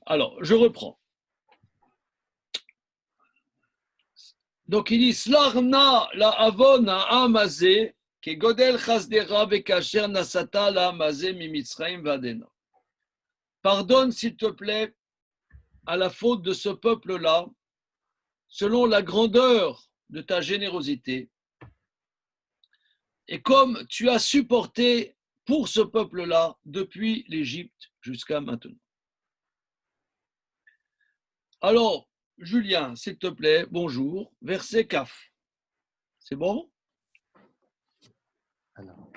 Alors, je reprends. Donc, il dit Slarna la avon amazé, que godel chasdera vekacher nasata la amazé mimitzraim vadena. Pardonne, s'il te plaît, à la faute de ce peuple-là, selon la grandeur de ta générosité. Et comme tu as supporté pour ce peuple-là depuis l'Égypte jusqu'à maintenant. Alors, Julien, s'il te plaît, bonjour, verset Kaf. C'est bon? Alors.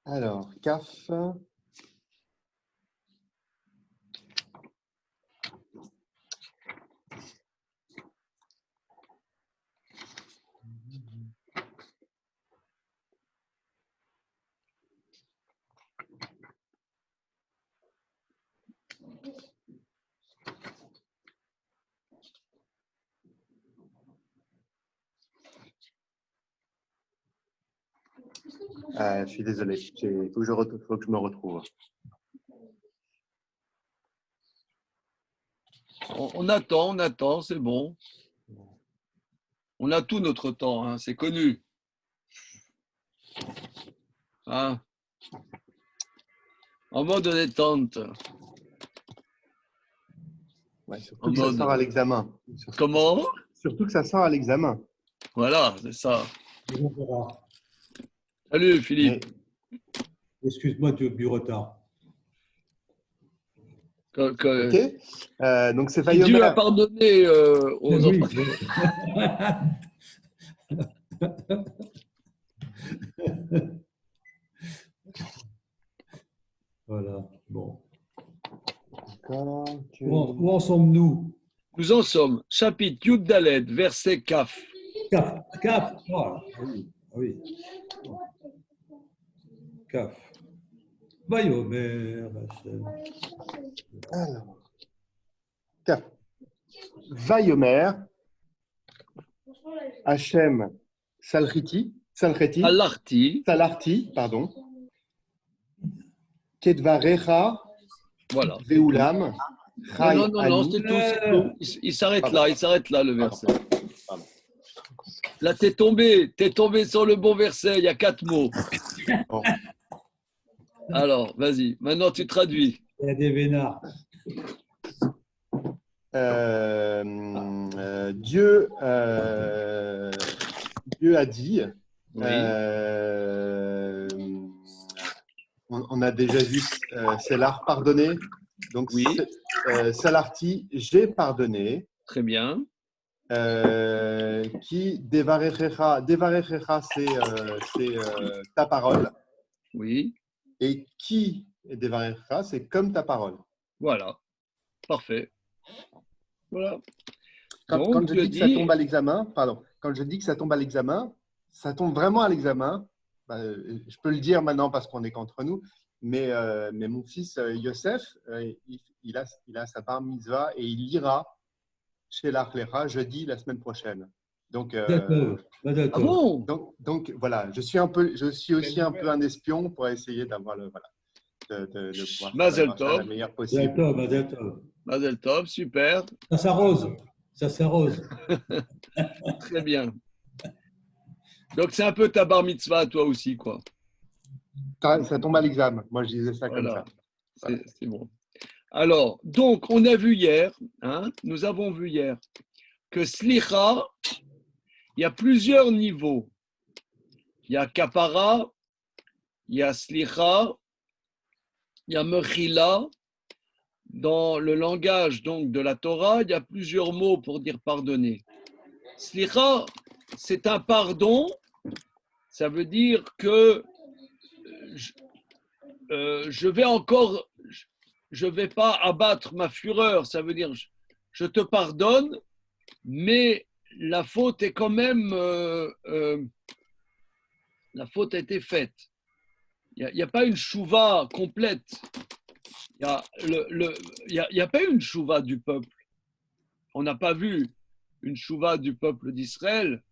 Alors, CAF. Je suis désolé, il faut que je me retrouve. On attend, c'est bon. On a tout notre temps, hein, c'est connu. Hein? En mode détente. Ouais, surtout que ça sort à l'examen. Comment? Surtout que ça sort à l'examen. Voilà, c'est ça. Salut Philippe. Excuse-moi du retard. Ok. Donc c'est Si Dieu a pardonné aux enfants. Voilà. Bon. Okay. Où en sommes-nous? Nous en sommes, chapitre Yud Dalet, verset Kaf. Kaf. Oh, oui. Kaf. Vayomer. Alors. Kaf. Vayomer. Hachem Salarti, pardon. Kedvarecha. Voilà. Veulam. Non, c'est tout. Il s'arrête là, le verset. Pardon. Là, t'es tombé sur le bon verset, il y a 4 mots. Bon. Alors, vas-y, maintenant tu traduis. Il y a des vénards. Dieu a dit, Oui. on a déjà vu Selar pardonner, donc oui. Salarti, j'ai pardonné. Très bien. Qui Devarechecha, c'est ta parole. Oui. Et qui Devarechecha, c'est comme ta parole. Voilà, parfait. Voilà. Quand je dis que ça tombe à l'examen, quand je dis que ça tombe à l'examen, ça tombe vraiment à l'examen. Je peux le dire maintenant parce qu'on est qu'entre nous, mais mon fils Yosef, il a sa bar mitzvah et il ira chez l'Arlecha jeudi la semaine prochaine. Donc, donc voilà, je suis aussi un peu un espion pour essayer d'avoir de pouvoir Mazel faire la meilleure possible. Mazel Tov, super. Ça s'arrose. Très bien. Donc, c'est un peu ta bar mitzvah, toi aussi, quoi. Ça tombe à l'examen. Moi, je disais ça voilà. comme ça. C'est bon. Alors, donc, on a vu hier, nous avons vu hier, que Slicha, il y a plusieurs niveaux. Il y a Kapara, il y a Slicha, il y a Mechila. Dans le langage donc, de la Torah, il y a plusieurs mots pour dire pardonner. Slicha, c'est un pardon. Ça veut dire que je vais pas abattre ma fureur. Ça veut dire je te pardonne, mais la faute est quand même la faute a été faite. Il n'y a pas une chouva complète. Il n'y a pas une chouva du peuple. On n'a pas vu une chouva du peuple d'Israël.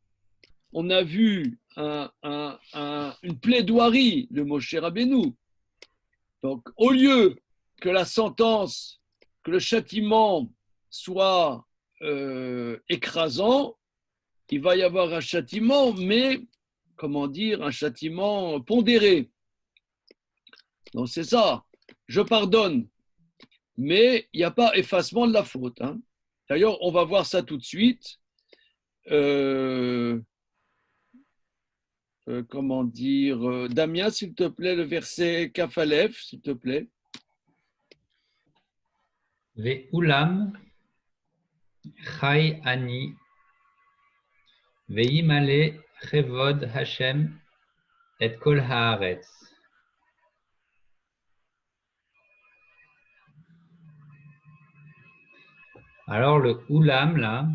On a vu une plaidoirie de Moshe Rabbeinu. Donc, au lieu que la sentence, que le châtiment soit écrasant, il va y avoir un châtiment, mais, comment dire, un châtiment pondéré. Donc, c'est ça. Je pardonne, mais il n'y a pas effacement de la faute. Hein. D'ailleurs, on va voir ça tout de suite. Comment dire, Damien, s'il te plaît, le verset Kaf Aleph, s'il te plaît. Ve'ulam chai ani ve'imale chevod Hashem et kol haaretz. Alors le ulam là.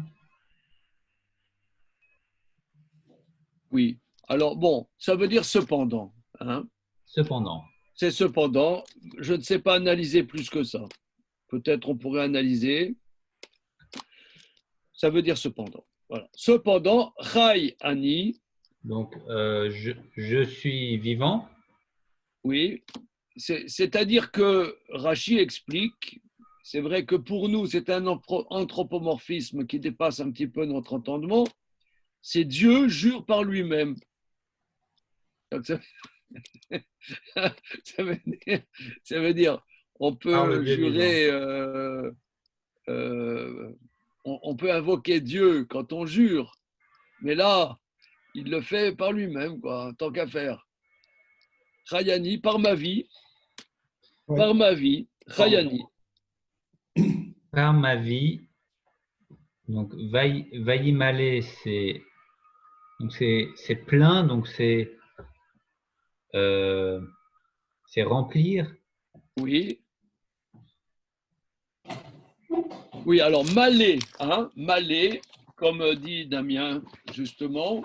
Oui. Alors bon, ça veut dire cependant. Hein. Cependant. C'est cependant. Je ne sais pas analyser plus que ça. Peut-être on pourrait analyser. Ça veut dire cependant. Voilà. Cependant, chai ani. Donc je suis vivant. Oui. C'est-à-dire que Rashi explique. C'est vrai que pour nous, c'est un anthropomorphisme qui dépasse un petit peu notre entendement. C'est Dieu jure par lui-même. Donc, ça veut dire, on peut jurer, on peut invoquer Dieu quand on jure, mais là, il le fait par lui-même, quoi, tant qu'à faire. Chayani, par ma vie, Chayani. Par ma vie. Donc Vaïmale, c'est plein, donc c'est remplir. Oui. Oui, alors malé, hein, malé, comme dit Damien, justement.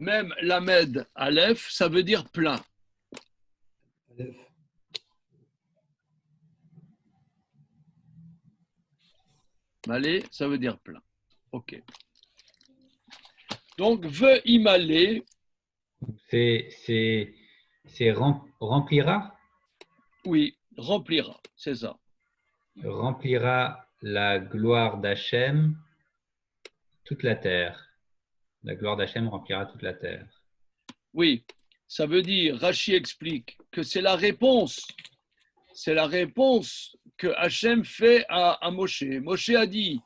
Même Lamed Aleph, ça veut dire plein. Malé, ça veut dire plein. Ok. Donc, veut imalé. C'est remplira. Oui, remplira, c'est ça. Remplira la gloire d'Hachem toute la terre. La gloire d'Hachem remplira toute la terre. Oui, ça veut dire, Rashi explique que c'est la réponse. C'est la réponse que Hachem fait à Moshe. Moshe a dit,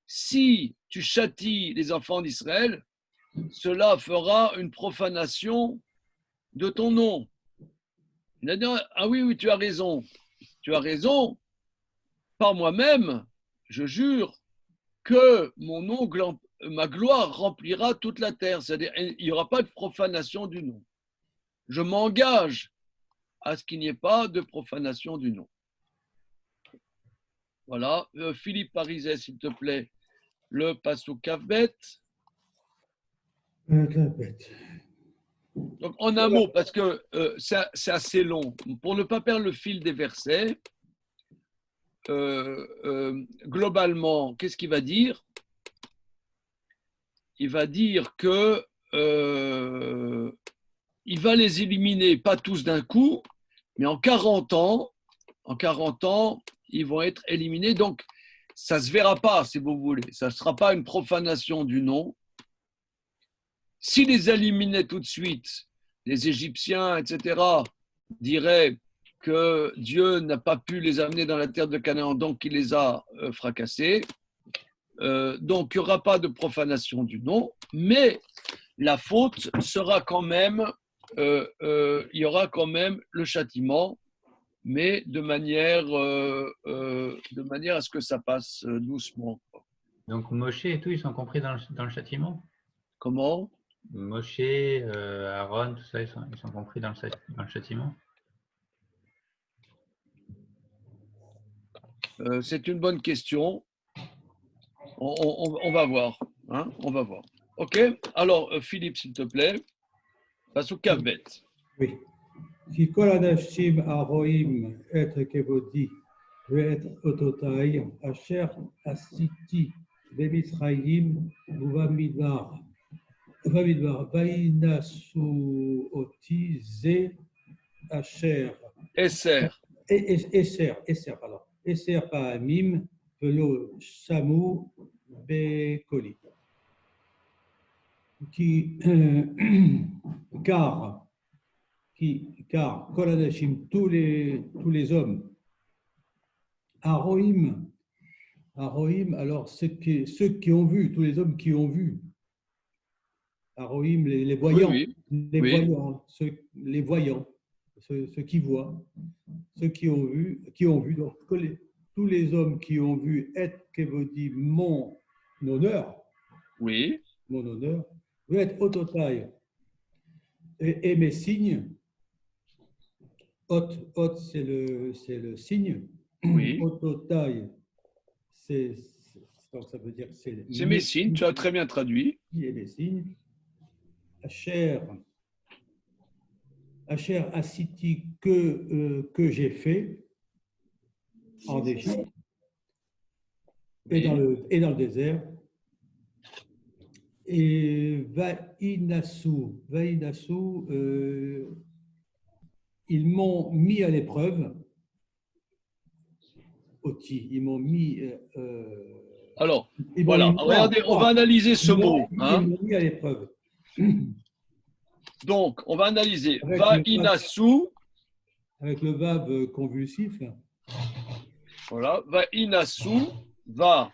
si tu châties les enfants d'Israël, cela fera une profanation de ton nom. Il a dit, ah oui, oui, tu as raison. Tu as raison. Par moi-même, je jure que mon nom, ma gloire remplira toute la terre. C'est-à-dire, il n'y aura pas de profanation du nom. Je m'engage à ce qu'il n'y ait pas de profanation du nom. Voilà. Philippe Pariset, s'il te plaît, le Passouk Kavbet. Donc, en un mot, parce que c'est assez long, pour ne pas perdre le fil des versets, globalement, qu'est-ce qu'il va dire? Il va dire que il va les éliminer, pas tous d'un coup, mais en 40 ans, ils vont être éliminés. Donc, ça ne se verra pas, si vous voulez. Ça ne sera pas une profanation du nom. S'ils les éliminaient tout de suite, les Égyptiens, etc., diraient que Dieu n'a pas pu les amener dans la terre de Canaan, donc il les a fracassés. Donc, il n'y aura pas de profanation du nom, mais la faute sera quand même, il y aura quand même le châtiment, mais de manière à ce que ça passe doucement. Donc Moshe et tout, ils sont compris dans le châtiment? Comment? Moshe, Aaron, tout ça, ils sont compris dans le châtiment? C'est une bonne question. On va voir. Hein, on va voir. OK? Alors, Philippe, s'il te plaît, passe au Kavet. Oui. כי כל האנשים הרואים את כבודי ואת אותותיי אשר עשיתי במצרים ובמדבר וינשאו אותי זה אשר Esser. עשר פעמים ולא שמעו בקולי. car כל האנשים, tous les hommes, Aroïm, alors ceux qui ont vu, tous les hommes qui ont vu, Aroïm, les voyants, Oui, les oui. voyants, les voyants, ceux qui voient, ceux qui ont vu, donc tous les hommes qui ont vu Et Kevodi, mon honneur, Oui, Et Ototai, et mes signes. Ot, c'est le signe. oui. Ototai, donc ça veut dire c'est C'est mes signes, tu as très bien traduit. et les signes. Asher Asiti que j'ai fait en Égypte et dans le désert. Et Vainasu, ils m'ont mis à l'épreuve. Oti, ils m'ont mis. Alors, voilà, regardez, on va analyser ce mot. Hein. Ils m'ont mis à l'épreuve. Donc, on va analyser. Avec Va-inasu. Avec le vav convulsif. Là. Voilà, va-inasu, va-ye-nasu.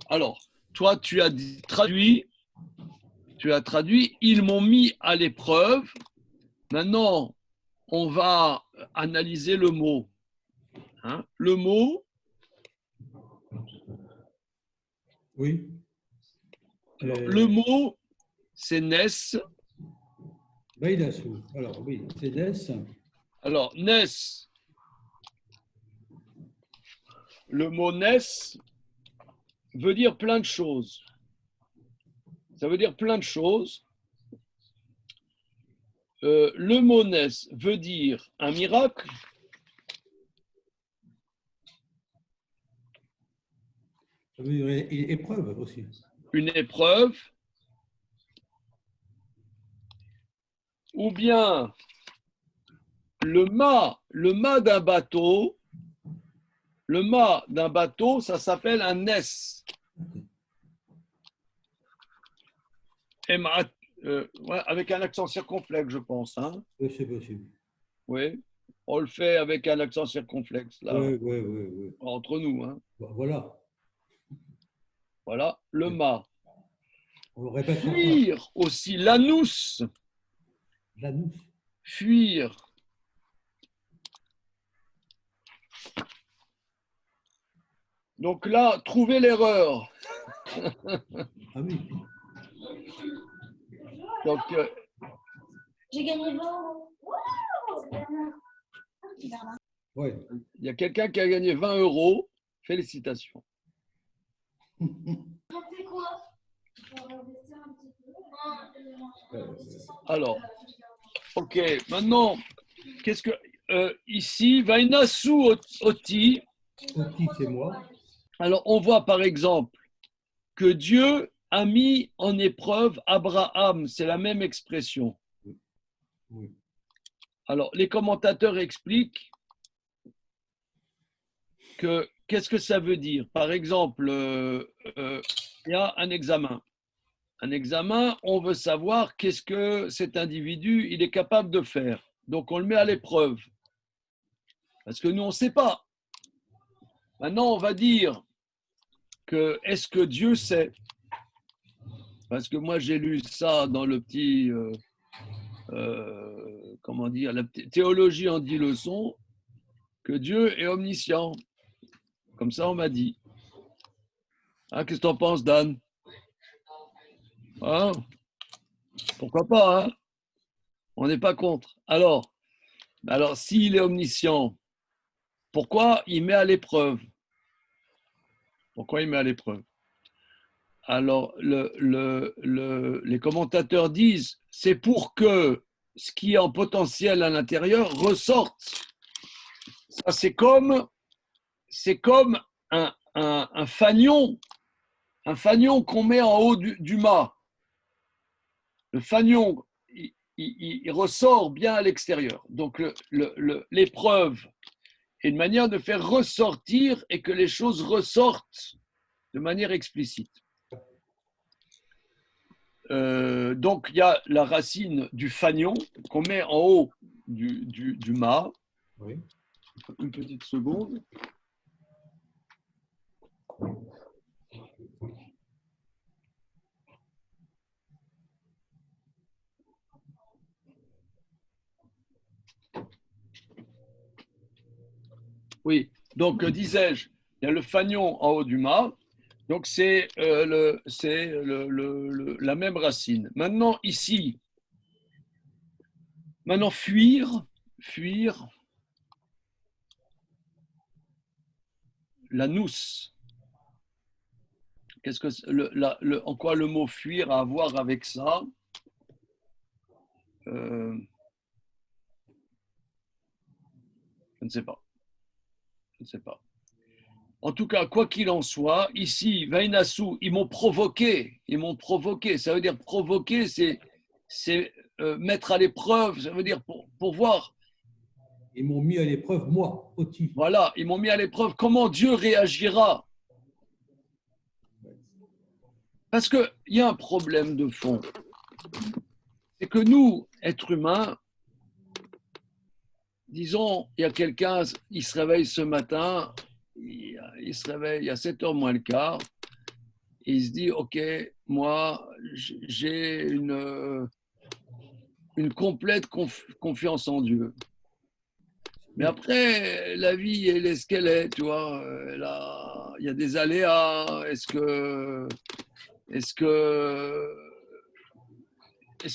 Alors, toi, tu as traduit, ils m'ont mis à l'épreuve. Maintenant, on va analyser le mot. Hein, le mot. Oui. Alors, le mot, c'est Nes. Vainasu. Alors, oui, c'est Nes. Alors, Nes. Le mot Nes veut dire plein de choses. Ça veut dire plein de choses. Le mot Nes veut dire un miracle. Ça veut dire épreuve aussi. Une épreuve. Ou bien le mât d'un bateau. Le mât d'un bateau, ça s'appelle un Nes. Ouais, avec un accent circonflexe, je pense. Hein. Oui, c'est possible. Oui, on le fait avec un accent circonflexe, là, Oui. entre nous. Hein. Voilà. Voilà, le mât. On le répète. Fuir aussi, l'anous. L'anous. Fuir. Donc là, trouver l'erreur. Ah oui. Donc, j'ai gagné 20 euros. Ouais. il y a quelqu'un qui a gagné 20 euros. Félicitations. C'est quoi? Alors, ok, maintenant, qu'est-ce que. Ici, Vainasu Oti. Oti, c'est moi. Alors, on voit par exemple que Dieu a mis en épreuve Abraham. C'est la même expression. Oui. Alors, les commentateurs expliquent que qu'est-ce que ça veut dire. Par exemple, il y a un examen. Un examen, on veut savoir qu'est-ce que cet individu il est capable de faire. Donc, on le met à l'épreuve. Parce que nous, on ne sait pas. Maintenant, on va dire que est-ce que Dieu sait? Parce que moi, j'ai lu ça dans le petit, comment dire, la théologie en 10 leçons, que Dieu est omniscient. Comme ça, on m'a dit. Hein, qu'est-ce que tu en penses, Dan? Hein? Pourquoi pas, hein? On n'est pas contre. Alors, s'il est omniscient, pourquoi il met à l'épreuve? Pourquoi il met à l'épreuve? Alors, les commentateurs disent, c'est pour que ce qui est en potentiel à l'intérieur ressorte. Ça, c'est comme un fanion qu'on met en haut du mât. Le fanion, il ressort bien à l'extérieur. Donc, l'épreuve est une manière de faire ressortir et que les choses ressortent de manière explicite. Donc, il y a la racine du fanion qu'on met en haut du mât. Oui. Une petite seconde. Oui, donc disais-je, il y a le fanion en haut du mât, donc c'est la même racine. Maintenant, ici, fuir, la nousse. En quoi le mot fuir a à voir avec ça? Je ne sais pas. En tout cas, quoi qu'il en soit, ici, Vainasu, ils m'ont provoqué. Ça veut dire provoquer, c'est mettre à l'épreuve, ça veut dire pour voir. Ils m'ont mis à l'épreuve, moi, Oti. Voilà, ils m'ont mis à l'épreuve comment Dieu réagira. Parce qu'il y a un problème de fond. C'est que nous, êtres humains, disons, il y a quelqu'un, il se réveille ce matin, il se réveille à 7h moins le quart, et il se dit, OK, moi, j'ai une complète confiance en Dieu. Mais après, la vie, elle est ce qu'elle est, tu vois. Il y a des aléas. Est-ce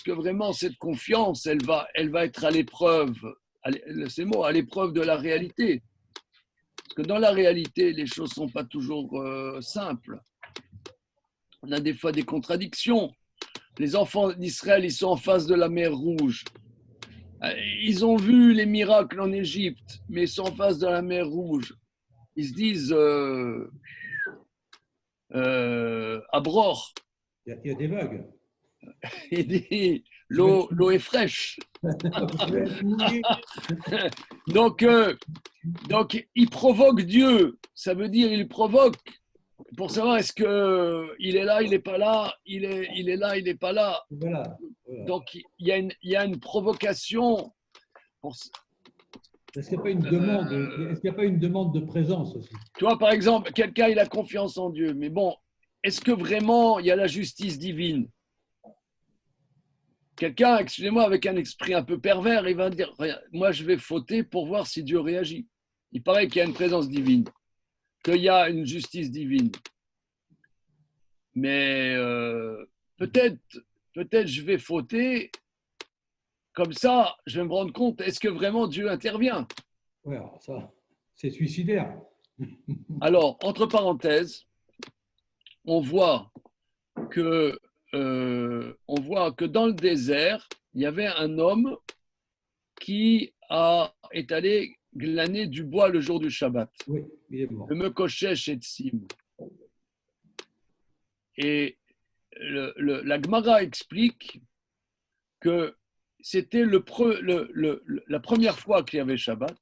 que vraiment cette confiance, elle va être à l'épreuve, c'est le mot, à l'épreuve de la réalité? Parce que dans la réalité, les choses ne sont pas toujours simples. On a des fois des contradictions. Les enfants d'Israël, ils sont en face de la mer Rouge. Ils ont vu les miracles en Égypte, mais ils sont en face de la mer Rouge. Ils se disent Abror. Il y a des vagues. Il dit l'eau est fraîche. Donc, il provoque Dieu. Ça veut dire il provoque pour savoir est-ce qu'il est là, il n'est pas là, il est là, il n'est pas là. Voilà. Donc, il y a une provocation. Est-ce qu'il n'y a pas une demande de présence aussi? Tu vois, par exemple, quelqu'un, il a confiance en Dieu. Mais bon, est-ce que vraiment il y a la justice divine? Quelqu'un, excusez-moi, avec un esprit un peu pervers, il va dire, moi je vais fauter pour voir si Dieu réagit. Il paraît qu'il y a une présence divine, qu'il y a une justice divine. Mais peut-être je vais fauter, comme ça je vais me rendre compte, est-ce que vraiment Dieu intervient? Oui, ça, c'est suicidaire. Alors, entre parenthèses, on voit que dans le désert, il y avait un homme qui est allé glaner du bois le jour du Shabbat. Oui, il est mort. Le Mekoshesh et Tsim. Et la Gemara explique que c'était la première fois qu'il y avait Shabbat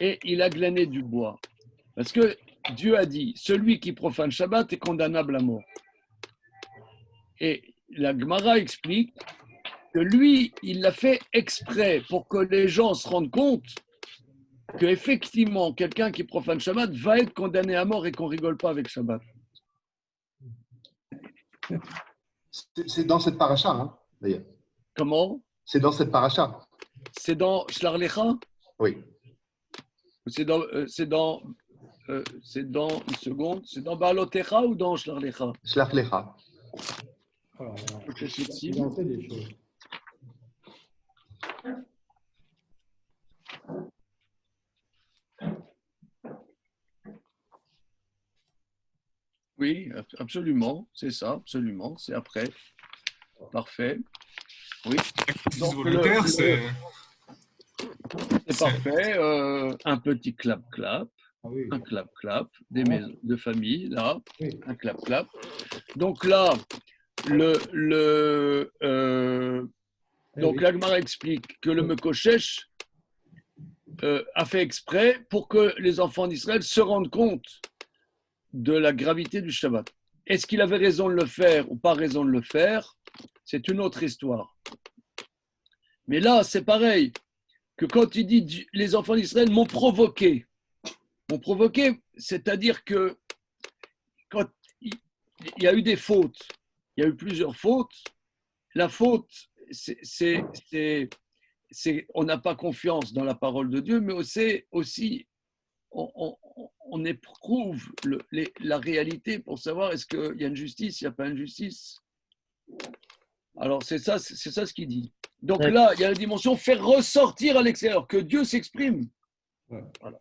et il a glané du bois. Parce que Dieu a dit, celui qui profane Shabbat est condamnable à mort. Et la Gemara explique que lui, il l'a fait exprès pour que les gens se rendent compte qu'effectivement, quelqu'un qui profane Shabbat va être condamné à mort et qu'on ne rigole pas avec Shabbat. C'est dans cette paracha, hein, d'ailleurs. Comment? C'est dans cette paracha. C'est dans Shlar Lecha? Oui. C'est dans une seconde, c'est dans Baalotecha ou dans Shlar Lecha? Shlach Lecha. Alors, il en fait des choses. Oui, absolument, c'est ça, absolument, c'est après. Parfait. Oui. L'exercice Donc, volontaire, c'est c'est parfait. Un petit clap-clap, Ah oui. un clap-clap, des Ah. maisons de famille, là, Oui. un clap-clap. Donc là, donc oui. la Gemara explique que le Mekoshesh a fait exprès pour que les enfants d'Israël se rendent compte de la gravité du Shabbat. Est-ce qu'il avait raison de le faire ou pas raison de le faire? C'est une autre histoire. Mais là, c'est pareil, que quand il dit les enfants d'Israël m'ont provoqué, c'est-à-dire que quand il y a eu des fautes, il y a eu plusieurs fautes, la faute, on n'a pas confiance dans la parole de Dieu, mais aussi on éprouve la réalité pour savoir est-ce qu'il y a une justice, il n'y a pas une justice. Alors c'est ça ce qu'il dit. Donc là, il y a la dimension faire ressortir à l'extérieur, que Dieu s'exprime. Ouais. Voilà.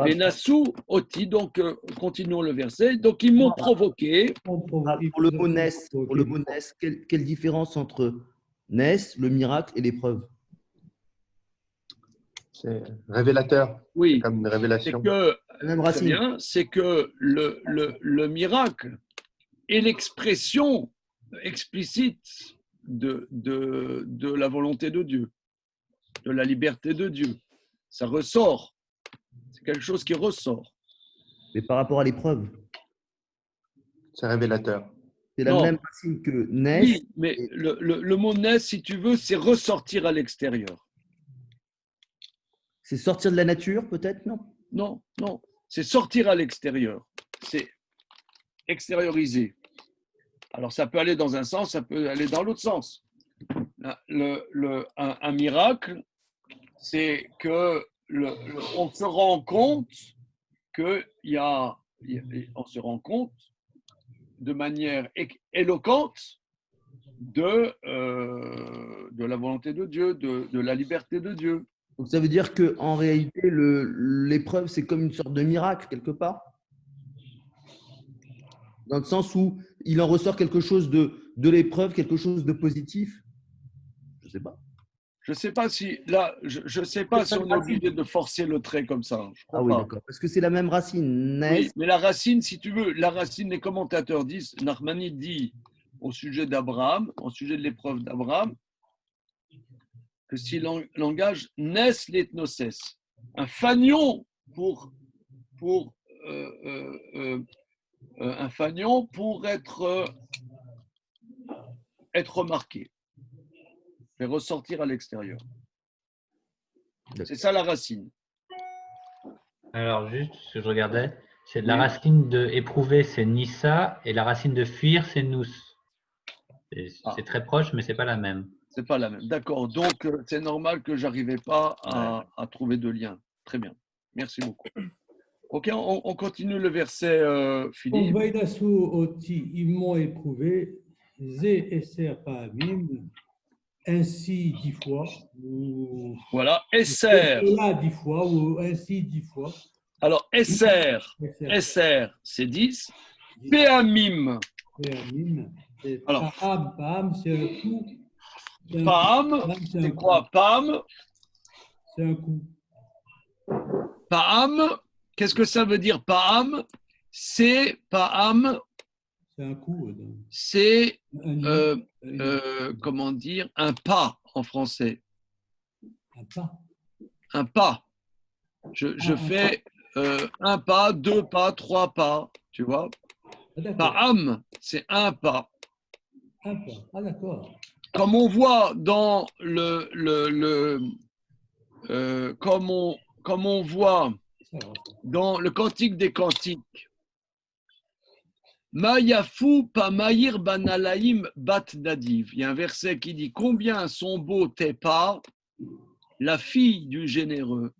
Les Nassou Oti, donc continuons le verset. Donc ils m'ont provoqué. On provoque- Pour le mot nes, quelle différence entre nes, le miracle et l'épreuve? C'est révélateur, Oui, comme une c'est révélation. que La même très racine. bien, c'est que le miracle est l'expression explicite de la volonté de Dieu, de la liberté de Dieu. Ça ressort. C'est quelque chose qui ressort. Mais par rapport à l'épreuve, C'est révélateur. c'est la Non. même racine que nes. Oui, mais le mot naisse, si tu veux, c'est ressortir à l'extérieur. C'est sortir de la nature, peut-être, non? Non, c'est sortir à l'extérieur. C'est extérioriser. Alors, ça peut aller dans un sens, ça peut aller dans l'autre sens. Un miracle, c'est que on se rend compte on se rend compte de manière éloquente de la volonté de Dieu, de la liberté de Dieu. Donc ça veut dire qu'en réalité, l'épreuve, c'est comme une sorte de miracle, quelque part? Dans le sens où il en ressort quelque chose de l'épreuve, quelque chose de positif? Je ne sais pas. Je ne sais pas si là, je sais pas si on est obligé de forcer le trait comme ça. Je crois Ah oui, pas. d'accord. Parce que c'est la même racine, nes. Oui, mais la racine, si tu veux, la racine, les commentateurs disent, Nachmani dit au sujet d'Abraham, au sujet de l'épreuve d'Abraham, que si langage nes l'ethnoses, un fanion un fanion pour être remarqué et ressortir à l'extérieur. C'est ça la racine. Alors, juste ce que je regardais, c'est la Oui. racine de éprouver, c'est Nissa, et la racine de fuir, c'est Nous. C'est très proche, mais c'est pas la même. C'est pas la même. D'accord. Donc, c'est normal que j'arrivais pas à trouver de lien. Très bien. Merci beaucoup. Ok, on continue le verset, Philippe. Vaïdasu oti, ils m'ont éprouvé, zé eser pa'amim, ainsi 10 fois, ou Voilà. Esser. là 10 fois, ou ainsi 10 fois. Alors, Esser, c'est 10. Péamim. Pa'amim, c'est Alors. pa'am, c'est un coup. Pam, c'est quoi? Pam. C'est un coup. Pam, qu'est-ce que ça veut dire Pam? C'est Pam, C'est un coup. c'est comment dire, un pas en français. Un pas. Un pas. Je fais un pas, 2 pas, 3 pas, tu vois. Pam, c'est un pas. Un pas. Ah, d'accord. Comme on voit dans comme on voit dans le Cantique des Cantiques, Mayafu pa maïr banalaim bat dadiv. Il y a un verset qui dit combien sont beaux tes pas, la fille du généreux.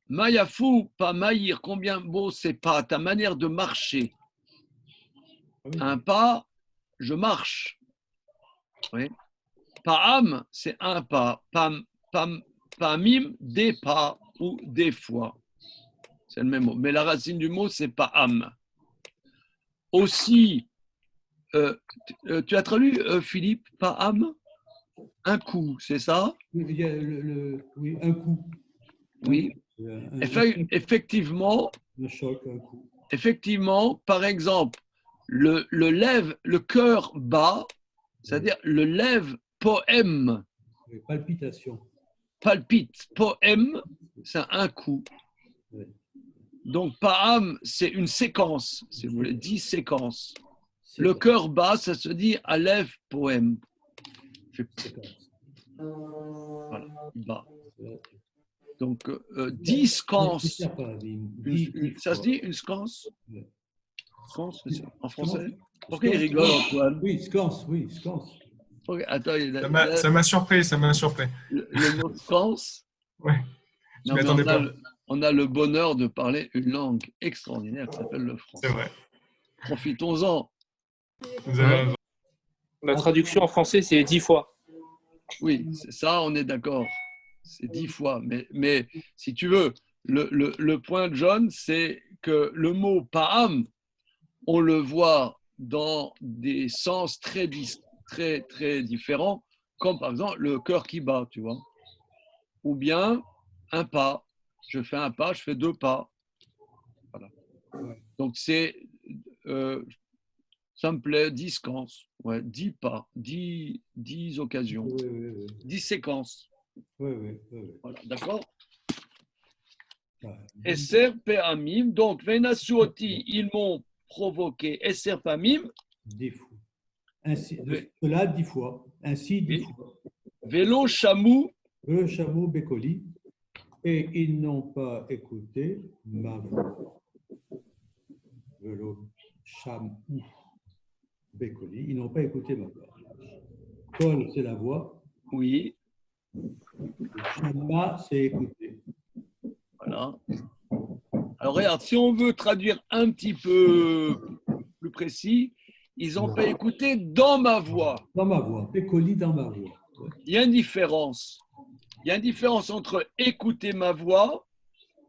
Mayafu pa maïr, combien beau c'est pas, ta manière de marcher. Un pas, je marche. Oui. Pa'am, c'est un pas. Pa'amim, des pas ou des fois. C'est le même mot. Mais la racine du mot, c'est pa'am. aussi, tu as traduit, Philippe, Pa'am, un coup, c'est ça? Il y a oui, un coup. Oui. Effectivement, Un choc, un coup. effectivement, par exemple, le cœur bat, c'est-à-dire le lève poème, Oui, palpitation. palpite, poème, c'est un coup. Oui. Donc, Pa'am, c'est une séquence, si vous voulez, 10 séquences. Le Séquence. cœur bat, ça se dit Aleph poème. Séquence. Voilà, il bat. Donc, 10 scances. Ça se dit une scance? Oui. Scance, en français? Comment? Pourquoi il rigole, Antoine? Oui, scance, oui, scance. Okay, attends, Ça m'a surpris, ça m'a surpris. Le mot scance. Ouais, je ne m'y attendais pas. On a le bonheur de parler une langue extraordinaire qui s'appelle le français. C'est vrai. Profitons-en. Vous avez raison. La traduction en français, c'est 10 fois. Oui, c'est ça, on est d'accord. C'est 10 fois. Mais si tu veux, le point de John, c'est que le mot Pa'am, on le voit dans des sens très, très différents, comme par exemple le cœur qui bat, tu vois. Ou bien un pas. Je fais un pas, je fais 2 pas. Voilà. Donc c'est, ça me plaît, 10 séquences. Ouais, 10 pas, 10 occasions, Oui. 10 séquences. Oui. Voilà, d'accord? Ouais. Esser Pe'amim, donc Venasuoti, ils m'ont provoqué Esser Pe'amim. 10 fois. Ainsi, cela 10 fois. Ainsi 10 fois. Vélo Chamou. Eux, chameau Bécoli, et ils n'ont pas écouté ma voix. Vélo Chamou Bécoli, ils n'ont pas écouté ma voix. Kol, c'est la voix. Oui. Shama, c'est écouter. Voilà. Alors regarde, si on veut traduire un petit peu plus précis, ils n'ont pas écouté dans ma voix. Dans ma voix. Bécoli dans ma voix. Il y a une différence. Il y a une différence entre écouter ma voix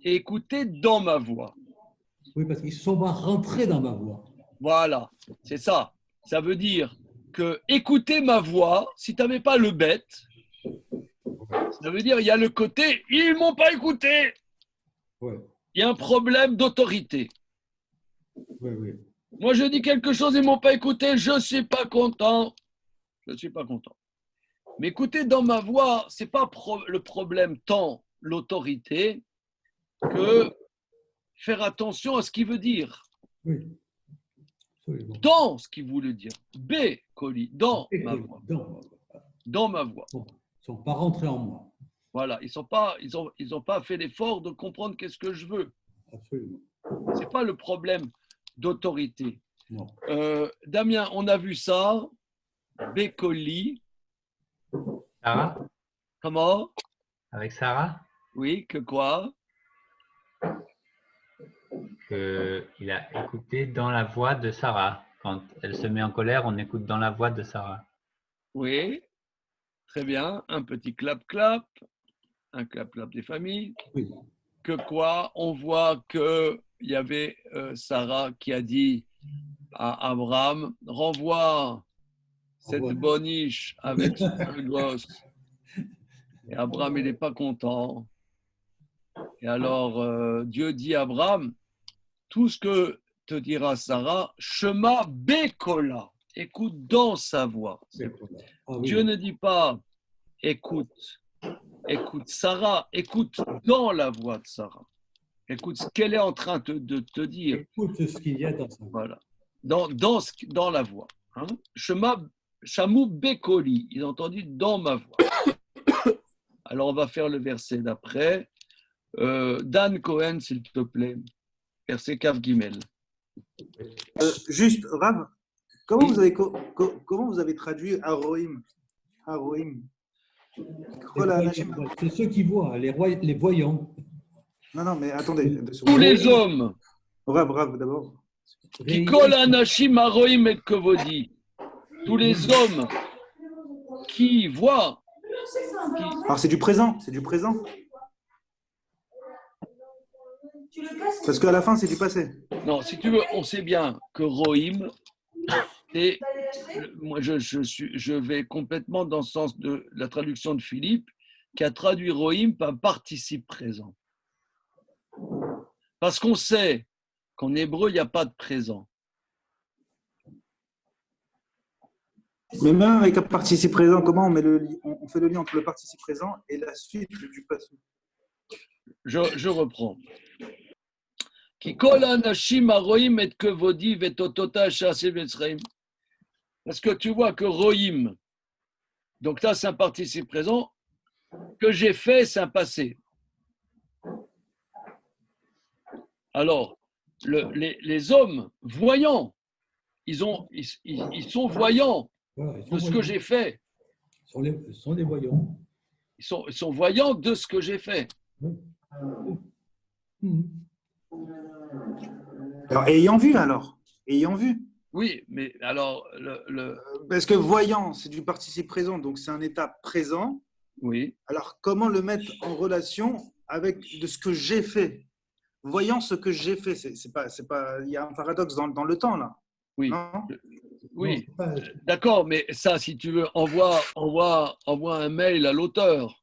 et écouter dans ma voix. Oui, parce qu'ils ne sont pas rentrés dans ma voix. Voilà, c'est ça. Ça veut dire que écouter ma voix, si tu n'avais pas le bête, ça veut dire il y a le côté ils ne m'ont pas écouté. Ouais. Il y a un problème d'autorité. Oui. Moi, je dis quelque chose, ils ne m'ont pas écouté, je ne suis pas content. Je ne suis pas content. Mais écoutez, dans ma voix, ce n'est pas le problème tant l'autorité que faire attention à ce qu'il veut dire. Oui. Absolument. Dans ce qu'il voulait dire. B, Coli, dans ma voix. Dans ma voix. Bon, ils ne sont pas rentrés en moi. Voilà, ils ont pas fait l'effort de comprendre qu'est-ce que je veux. Absolument. Ce n'est pas le problème d'autorité. Non. Damien, on a vu ça. B, Coli. Sarah? Comment? Avec Sarah? Oui, que quoi? Il a écouté dans la voix de Sarah. Quand elle se met en colère, on écoute dans la voix de Sarah. Oui, très bien. Un petit clap-clap. Un clap-clap des familles. Oui. Que quoi? On voit qu'il y avait Sarah qui a dit à Abraham, renvoie cette boniche avec son gosse. Et Abraham, il n'est pas content. Et alors, Dieu dit à Abraham, tout ce que te dira Sarah, Shema Bekola, écoute dans sa voix. Dieu ne dit pas, écoute Sarah, écoute dans la voix de Sarah. Écoute ce qu'elle est en train de te dire. Écoute ce qu'il y a dans sa voix. Voilà. Dans la voix. Hein? Chamou Bekoli, ils ont entendu dans ma voix. Alors, on va faire le verset d'après. Dan Cohen, s'il te plaît. Verset Kav Gimel. Juste, Rav, comment vous avez traduit Haroim? C'est ceux qui voient, les voyants. Non, mais attendez. Tous les hommes. Rav, d'abord. Qui kol anashim haroim et kovodi. Tous les hommes qui voient. Alors, c'est du présent. Parce qu'à la fin, c'est du passé. Non, si tu veux, on sait bien que Rohim, et moi je vais complètement dans le sens de la traduction de Philippe, qui a traduit Rohim par participe présent. Parce qu'on sait qu'en hébreu, il n'y a pas de présent. Mais même avec un participe présent, comment on fait le lien entre le participe présent et la suite du passé? Je reprends. Ki kol anashim haroim et kevodi vetotota shaseh Mitzrayim. Parce que tu vois que Rohim, donc là c'est un participe présent, que j'ai fait, c'est un passé. Alors, les hommes voyants, ils sont voyants Voilà, de ce que j'ai fait. Ce sont des voyants. Ils sont voyants de ce que j'ai fait. Oui. Mhm. Alors, ayant vu alors. Ayant vu. Oui, mais alors, Parce que voyant, c'est du participe présent, donc c'est un état présent. oui. Alors, comment le mettre en relation avec de ce que j'ai fait? Voyant ce que j'ai fait, c'est pas, il y a un paradoxe dans le temps là. Oui, Non. oui, Non, c'est pas- d'accord, mais ça, si tu veux, envoie un mail à l'auteur.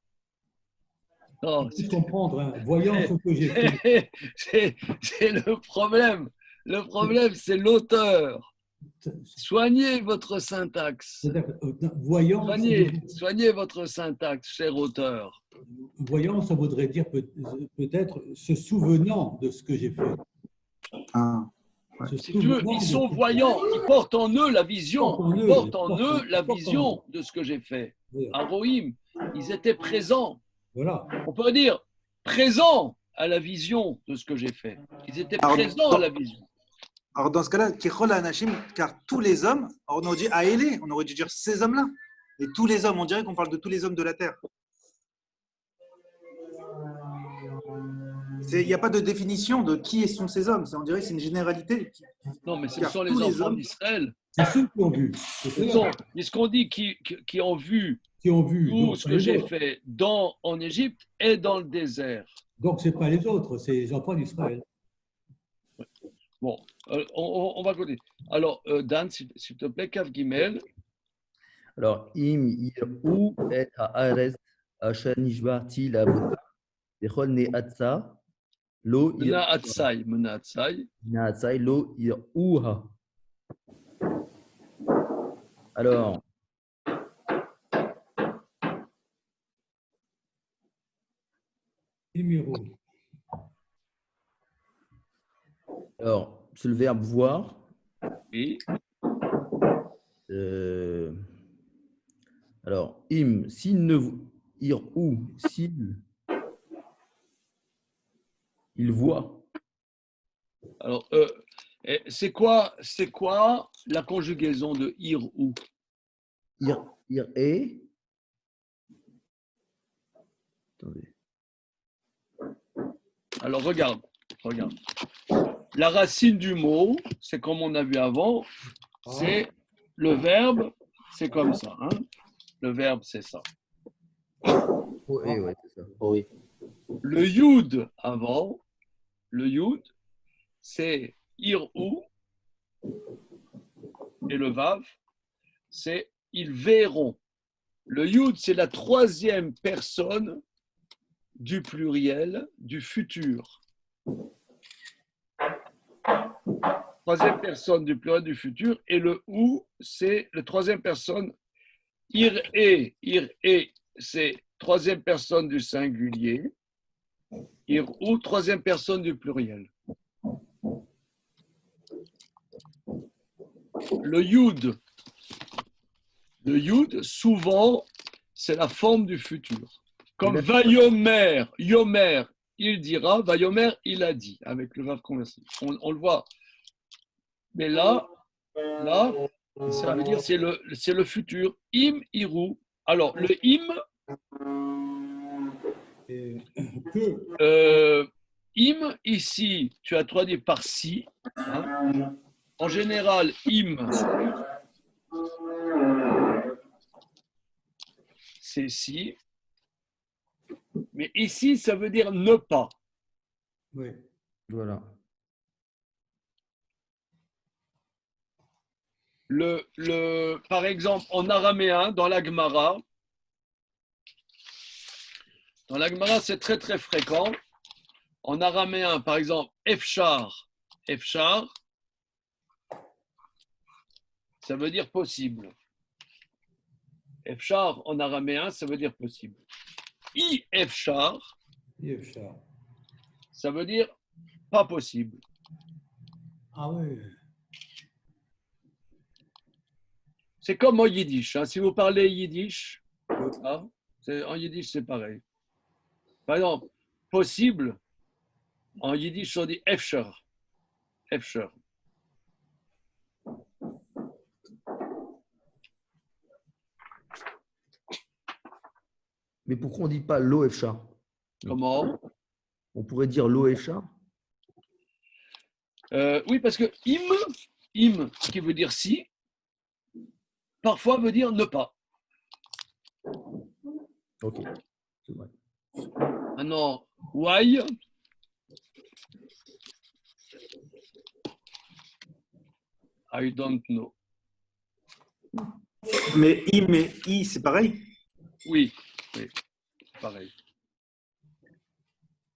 Non, Il faut comprendre, hein, voyant ce que j'ai fait. c'est le problème. Le problème, c'est l'auteur. Soignez votre syntaxe. C'est-à-dire, voyant, ça veut dire- Soignez votre syntaxe, cher auteur. voyant, ça voudrait dire peut-être se souvenant de ce que j'ai fait. Ah. Se Si tu veux, souvenant ils de sont ce que- voyants, ils portent en eux la vision, Ils ils portent portent en en eux, eux la ils portent en vision de ce que j'ai fait. Voilà. À Rohim, ils étaient présents. Voilà. On peut dire présents à la vision de ce que j'ai fait. Ils étaient Alors, présents à la vision. Alors dans ce cas-là, Kichol Anashim, car tous les hommes, alors on aurait dit Aélé, on aurait dû dire ces hommes-là. Et tous les hommes, on dirait qu'on parle de tous les hommes de la terre. Il n'y a pas de définition de qui sont ces hommes. On dirait que c'est une généralité. Non, mais ce Car sont tous les les enfants hommes- d'Israël. C'est ceux qui ont vu. C'est ceux Est-ce qu'on dit qui ont vu qui ont vu. tout Donc, ce pas que les j'ai autres. fait en Égypte et dans le désert? Donc, ce n'est pas les autres, c'est les enfants d'Israël. Bon, on va continuer. Alors, Dan, s'il te plaît, Kav Gimel. Alors, im yir'u et ha'aretz asher nishba'ti la'avodah bechol ne'atza lo Mena Atsai. na'atzai lo yir'uha. Alors, Imiru. c'est le verbe voir. Oui. Alors, im, s'il ne ir'u, s'il il voit. Alors, c'est quoi la conjugaison de ir ou? Ir Attendez. Alors, regarde. La racine du mot, c'est comme on a vu avant, c'est le verbe, c'est comme ça. Hein? Le verbe, c'est ça. Oui, c'est ça. Oui. Le yud avant, le yud, c'est ir ou, et le vav, c'est ils verront. Le yud, c'est la troisième personne du pluriel du futur. Troisième personne du pluriel du futur, et le ou, c'est la troisième personne. Ir et, c'est troisième personne du singulier. Ir ou, troisième personne du pluriel. Le yud, souvent, c'est la forme du futur. Comme vayomer, yomer, il dira, vayomer, il a dit, avec le verbe conversé. On le voit. Mais là, ça veut dire c'est le futur. Im, iru. Alors, le im, im, ici, tu as traduit par si. Hein. En général, im, c'est si. Mais ici, ça veut dire ne pas. Oui. Voilà. Par exemple, en araméen, dans la Gemara, c'est très très fréquent. En araméen, par exemple, efchar, ça veut dire possible. Efchar en araméen, ça veut dire possible. Efchar, ça veut dire pas possible. Ah oui. C'est comme en yiddish. Hein. Si vous parlez yiddish, en yiddish, c'est pareil. Par exemple, possible, en yiddish, on dit efshar. Efshar. Mais pourquoi on ne dit pas l'OFCHA? Comment? On pourrait dire l'OFCHA? Oui, parce que im, qui veut dire si, parfois veut dire ne pas. Ok, c'est vrai. Maintenant, why, I don't know. Mais i, c'est pareil? Oui, pareil.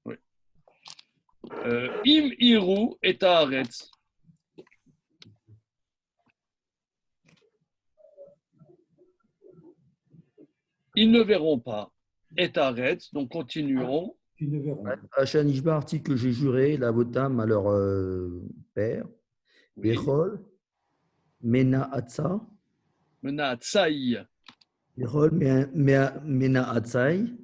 Oui. Im iru et haaretz. Ils ne verront pas. Et haaretz, donc continuons. Ils ne verront. Hachan Ishba, article que j'ai juré, la votam à leur père. Bechol, Mena Atsa. Mena Tsaï. Bechol, Mena Atsaï.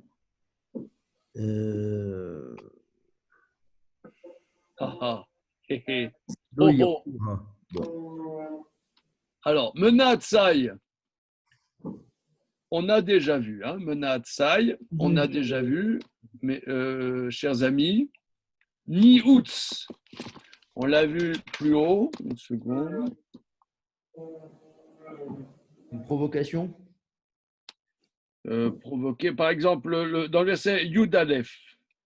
Alors, Mena Tsaï, on a déjà vu. Hein, Mena Tsaï, on a déjà vu, mais chers amis, Ni-Outs, on l'a vu plus haut. Une seconde. Une provocation? Provoquer, par exemple, dans le verset Yudalef,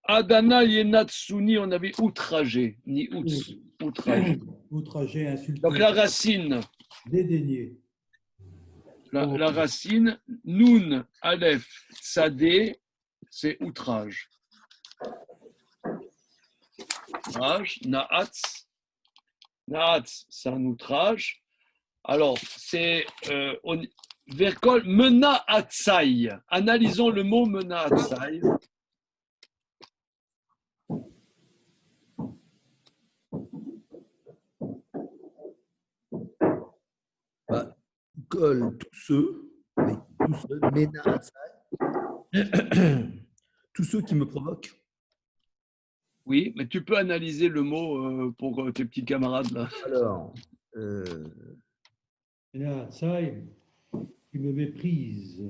Adana Yenatsuni, on avait outragé, Ni-Outs, outragé. Outragé, insulté. Donc la racine. Dédaigné. La racine, Nun, Aleph, Sadé, c'est outrage. Outrage, Naatz. Naatz, c'est un outrage. Alors, c'est Verkol, Mena Atsaï. Analysons le mot Mena Atsaï. Kol, tous ceux, Mena Atsaï, tous ceux qui me provoquent. Oui, mais tu peux analyser le mot pour tes petits camarades là. Alors, Mena Atsaï, qui me méprise,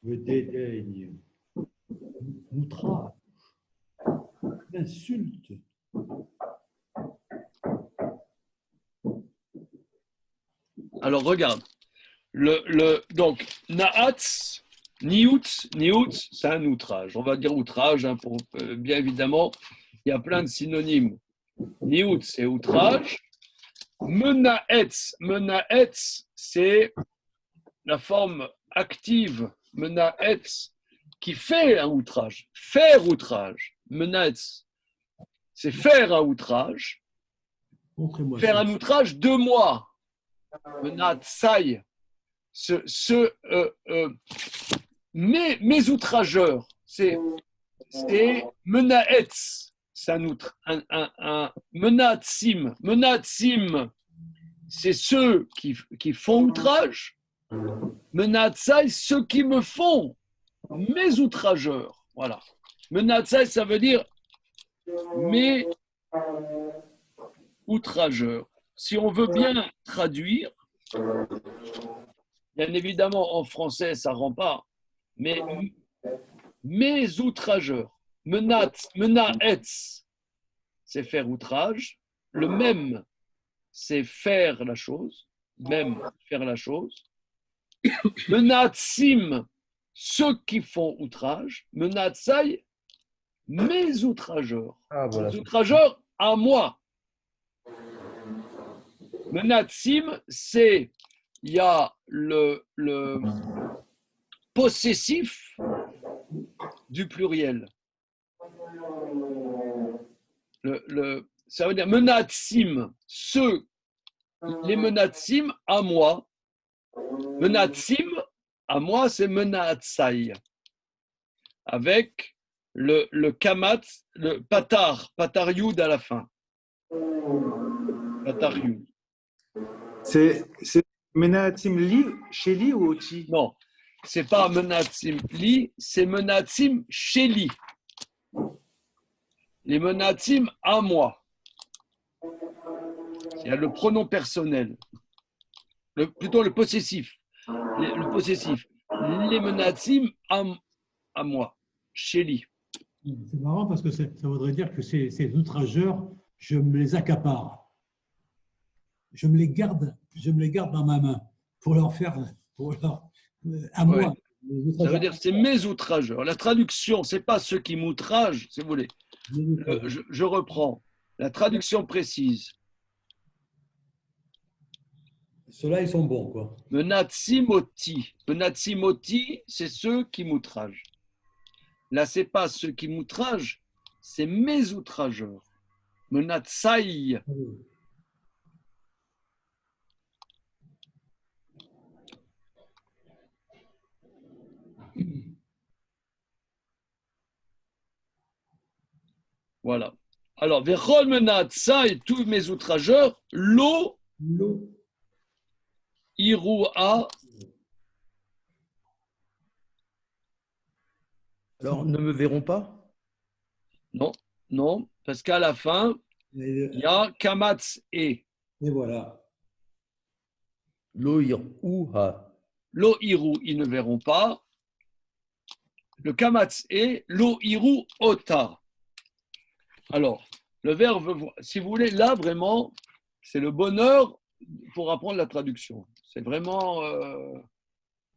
me dédaigne, m'outrage, m'insulte. Alors regarde, donc Naatz, Nioutz, c'est un outrage. On va dire outrage, hein, pour, bien évidemment, il y a plein de synonymes. Nioutz, c'est outrage. Menaetz, c'est la forme active, Menaetz, qui fait un outrage. Faire outrage, Menaetz, c'est faire un outrage. Faire un outrage de moi. Menatsai, mes outrageurs, c'est Menaetz, c'est un Menatsim. Menatsim, c'est ceux qui font outrage. Menatsai, ceux qui me font, mes outrageurs. Voilà. Menatsai, ça veut dire mes outrageurs. Si on veut bien traduire, bien évidemment en français ça ne rend pas, mais mes outrageurs, menaetz, c'est faire outrage, le même, c'est faire la chose, même faire la chose, menatsim, ceux qui font outrage, menatsai, mes outrageurs, voilà. mes outrageurs à moi. Menatsim, c'est il y a le possessif du pluriel. Ça veut dire menatsim, les menatsim à moi. Menatsim à moi, c'est menatsai. Avec le kamat, le patar yud à la fin. Patar yud. C'est Menatim Li, chez Li ou Oti? Non, c'est pas menatsim li, c'est menatsim sheli. Les menatsim à moi. Il y a le pronom personnel, plutôt le possessif. Le possessif. Les menatsim à moi, sheli. C'est marrant parce que ça voudrait dire que ces outrageurs, je me les accapare. Je me les garde dans ma main pour leur faire, à moi. Ouais. Ça veut dire que c'est mes outrageurs. La traduction, c'est pas ceux qui m'outragent, si vous voulez. Je reprends. La traduction précise. Ceux-là, ils sont bons, quoi. Menatsimoti. Menatsimoti, c'est ceux qui m'outragent. Là, c'est pas ceux qui m'outragent, c'est mes outrageurs. Menatsai. Voilà. Alors, Vechol Menatsai, tous mes outrageurs, lo Irua. Alors, ne me verront pas? Non, non, parce qu'à la fin, il y a Kamatz et. Et voilà. Lo iruha. Lo Iru, ils ne verront pas. Le Kamatz et Lo Iru ota. Alors, le verbe, si vous voulez, là, vraiment, c'est le bonheur pour apprendre la traduction. C'est vraiment, il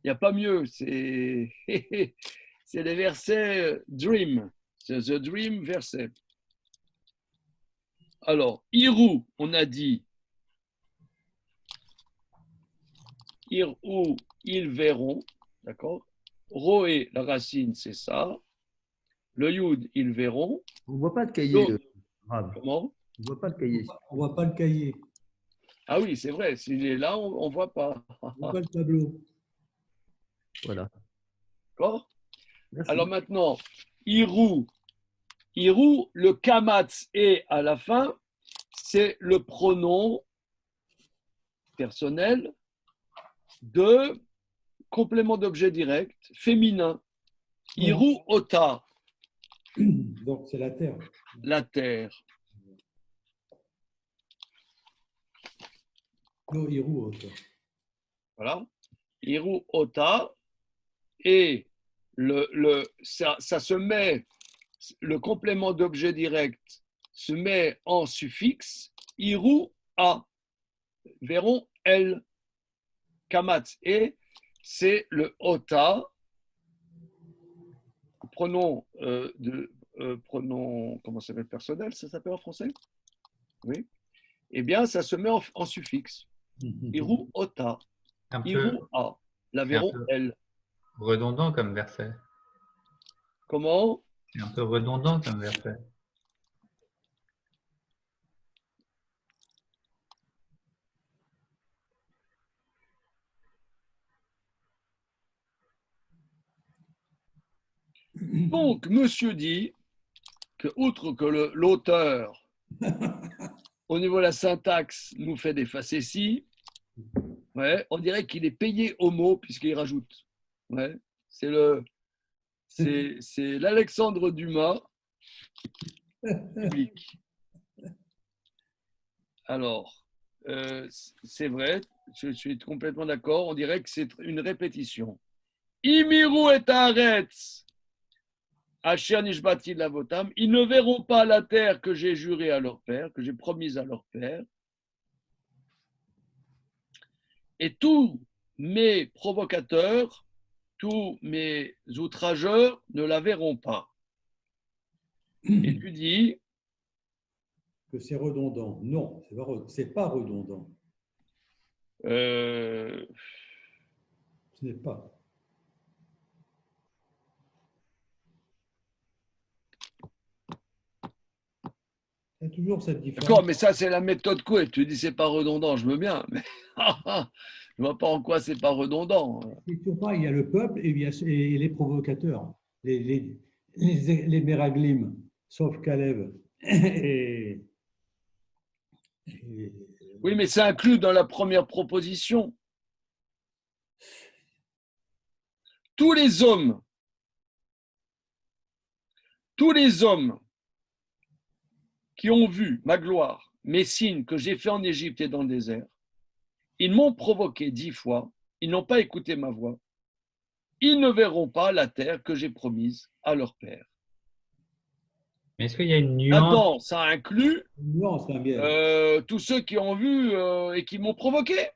n'y a pas mieux. C'est les versets dream. C'est the dream verset. Alors, Iru, on a dit, Iru, ils verront, d'accord? Roé, la racine, c'est ça. Le Yud, ils verront. On ne voit pas le cahier. Comment? On ne voit pas le cahier. On ne voit pas le cahier. Ah oui, c'est vrai. S'il est là, on ne voit pas. On ne voit pas le tableau. Voilà. D'accord? Merci. Alors maintenant, Iru, le kamatz et à la fin, c'est le pronom personnel de complément d'objet direct féminin. Iru ota. Donc c'est la terre. La terre. No, Iru ota. Voilà. Iru ota. Et ça se met, le complément d'objet direct se met en suffixe. Iru a. Verront elle. Kamatz et c'est le ota. Pronom pronom, comment ça s'appelle, personnel, ça s'appelle en français? Oui. Eh bien, ça se met en suffixe. Iru ota. Iru a. La verront elle. Redondant comme verset. Comment? C'est un peu redondant comme verset. Donc, monsieur dit que, outre que l'auteur, au niveau de la syntaxe, nous fait des facéties, ouais, on dirait qu'il est payé au mot puisqu'il rajoute. Ouais, c'est l'Alexandre Dumas public. Alors, c'est vrai, je suis complètement d'accord, on dirait que c'est une répétition. Imiru et Haaretz, Asher Nishbati Lavotam, ils ne verront pas la terre que j'ai jurée à leur père, que j'ai promise à leur père. Et tous mes provocateurs, tous mes outrageurs ne la verront pas. Et tu dis que c'est redondant. Non, c'est pas redondant. Euh, Ce n'est pas. Il y a toujours cette différence. D'accord, mais ça, c'est la méthode Coué. Tu dis c'est pas redondant, je veux bien. Mais je vois pas en quoi c'est pas redondant. Et sur pas, il y a le peuple et, et les provocateurs, les Meraglim, sauf Caleb. Oui, mais c'est inclus dans la première proposition. Tous les hommes qui ont vu ma gloire, mes signes que j'ai faits en Égypte et dans le désert, ils m'ont provoqué 10 fois, ils n'ont pas écouté ma voix, ils ne verront pas la terre que j'ai promise à leur père. Mais est-ce qu'il y a une nuance? Là-dedans, ça inclut nuance, tous ceux qui ont vu et qui m'ont provoqué.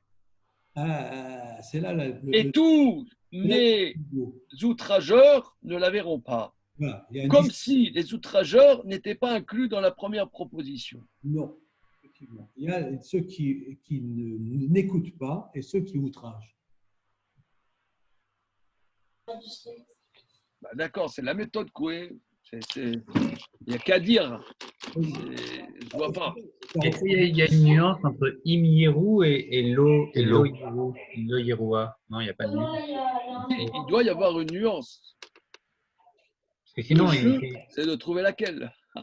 C'est là et tous les outrageurs ne la verront pas. Voilà, comme si les outrageurs n'étaient pas inclus dans la première proposition. Non, effectivement. Il y a ceux qui n'écoutent pas et ceux qui outragent. Bah, d'accord, c'est la méthode Coué. Il n'y a qu'à dire. Je ne vois pas. Est-ce qu'il y a une nuance entre Im-Yirou et Lo-Yeroua? Non, il n'y a pas de nuance. Il doit y avoir une nuance. Parce que sinon, c'est de trouver laquelle. Non,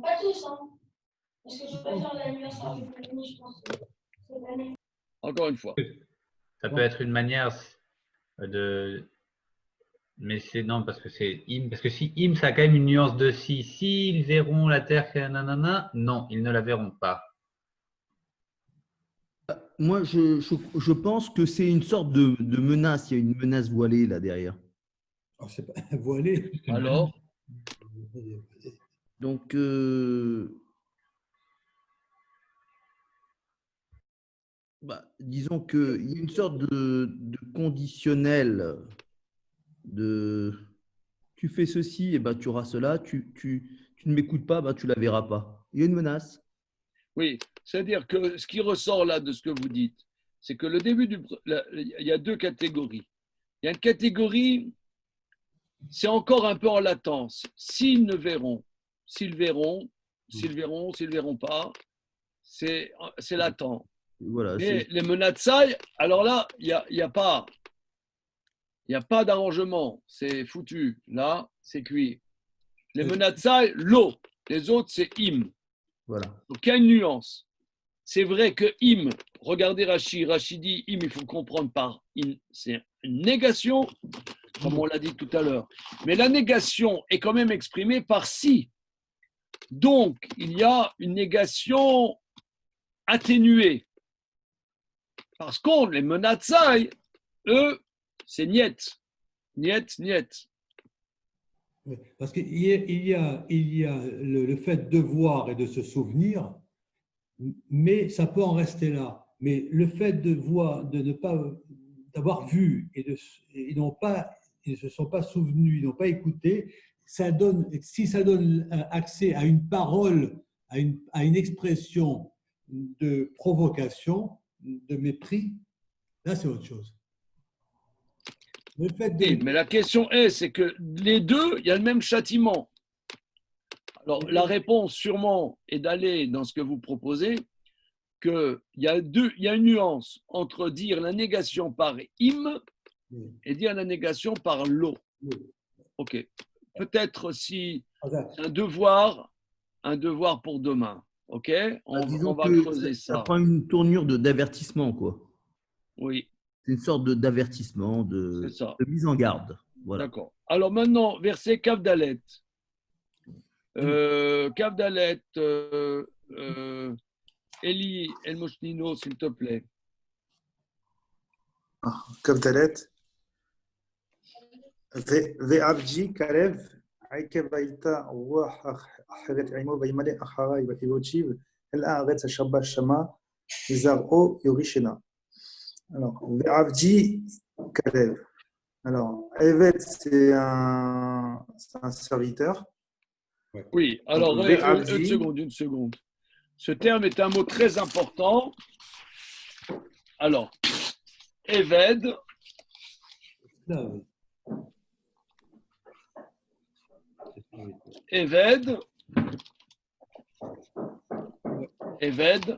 pas tous, hein. Parce que je peux faire la nuance avec le je pense. Encore une fois. Ça peut être une manière de. Mais c'est non, parce que c'est Im. Parce que si Im, ça a quand même une nuance de si. S'ils verront la terre, nanana, non, ils ne la verront pas. Moi, je pense que c'est une sorte de menace. Il y a une menace voilée là derrière. Oh, c'est pas voilée. Alors donc, disons qu'il y a une sorte de conditionnel de tu fais ceci, et ben, tu auras cela, tu ne m'écoutes pas, ben, tu ne la verras pas. Il y a une menace. Oui, c'est-à-dire que ce qui ressort là de ce que vous dites, c'est que le début il y a deux catégories. Il y a une catégorie, c'est encore un peu en latence. S'ils verront pas, c'est latent. Voilà, mais les menatsai, alors là, il n'y a pas d'arrangement, c'est foutu. Là, c'est cuit. Les menatsai, l'eau. Les autres, c'est im. Voilà. Donc, il y a une nuance. C'est vrai que im, regardez Rachid dit im, il faut comprendre par im, c'est une négation, comme on l'a dit tout à l'heure. Mais la négation est quand même exprimée par si. Donc, il y a une négation atténuée. Parce contre, les menatsai, eux, c'est niet. Niet, niet. Parce qu'il y a le fait de voir et de se souvenir, mais ça peut en rester là. Mais le fait de voir, de ne pas d'avoir vu et ils ne se sont pas souvenus, ils n'ont pas écouté, si ça donne accès à une parole, à une expression de provocation, de mépris, là c'est autre chose. Mais la question c'est que les deux, il y a le même châtiment. Alors, la réponse, sûrement, est d'aller dans ce que vous proposez, qu'il y a une nuance entre dire la négation par im et dire la négation par lo. Ok. Peut-être si un devoir pour demain. Ok. On va creuser ça. Ça prend une tournure d'avertissement, quoi. Oui. C'est une sorte d'avertissement, de mise en garde. Voilà. D'accord. Alors maintenant, verset Kavdalet. Kavdalet, Eli El-Moshnino, s'il te plaît. Kavdalet. Ve'avji karev, aikevaita wa'achet aimo vaimale acharai va'ivochiv, el-haaretz ha'shabbat shama, zar'o yorishena. Alors, Ve'avji karev. Alors, Evet, c'est un serviteur. Oui, alors une seconde. Ce terme est un mot très important. Alors, Eved, Esclave. Eved, Eved,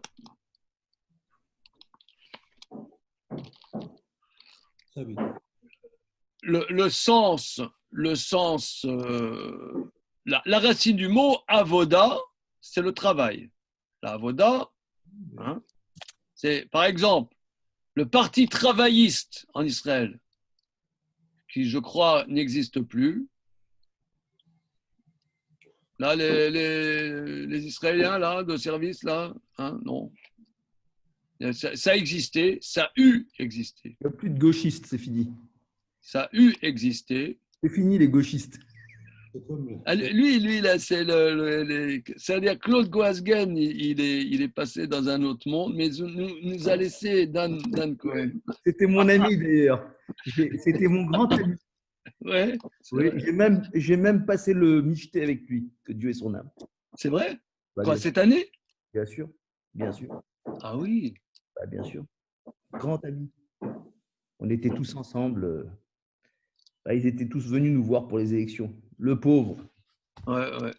le sens, la racine du mot avoda, c'est le travail. La avoda, hein, c'est par exemple le parti travailliste en Israël, qui je crois n'existe plus. Là, les Israéliens là, de service, là, hein, non. Ça a existé, ça a eu existé. Il n'y a plus de gauchistes, c'est fini. Ça a eu existé. C'est fini les gauchistes. Lui là, c'est-à-dire Claude Goasguen, il est passé dans un autre monde, mais nous a laissé Dan Cohen. C'était mon ami d'ailleurs. C'était mon grand ami. Ouais. Oui, j'ai même passé le michté avec lui, que Dieu ait son âme. C'est vrai? Bah, quoi, cette année? Bien sûr, bien sûr. Ah oui. Bah, bien sûr. Grand ami. On était tous ensemble. Ils étaient tous venus nous voir pour les élections. Le pauvre. Ouais.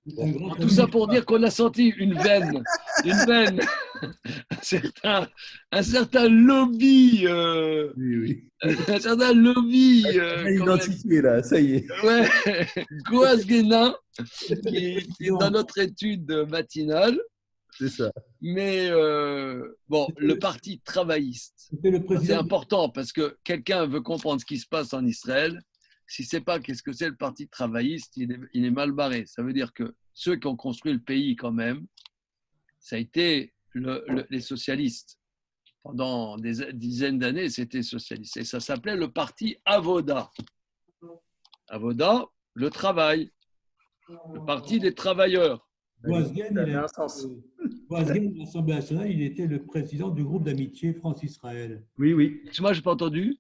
Bon, tout ça pour dire qu'on a senti une veine, un certain lobby, oui. un certain lobby. Identifié là, ça y est. Ouais, Goasguenin, qui est dans notre étude matinale. C'est ça. Mais bon, le parti travailliste, c'est important parce que quelqu'un veut comprendre ce qui se passe en Israël. Si ne sait pas qu'est-ce que c'est le parti travailliste, il est mal barré. Ça veut dire que ceux qui ont construit le pays quand même, ça a été les socialistes. Pendant des dizaines d'années, c'était socialiste. Et ça s'appelait le parti Avoda. Avoda, le travail. Le parti des travailleurs. Goasguen, à l'Assemblée nationale, il était le président du groupe d'amitié France-Israël. Oui. Moi, je n'ai pas entendu.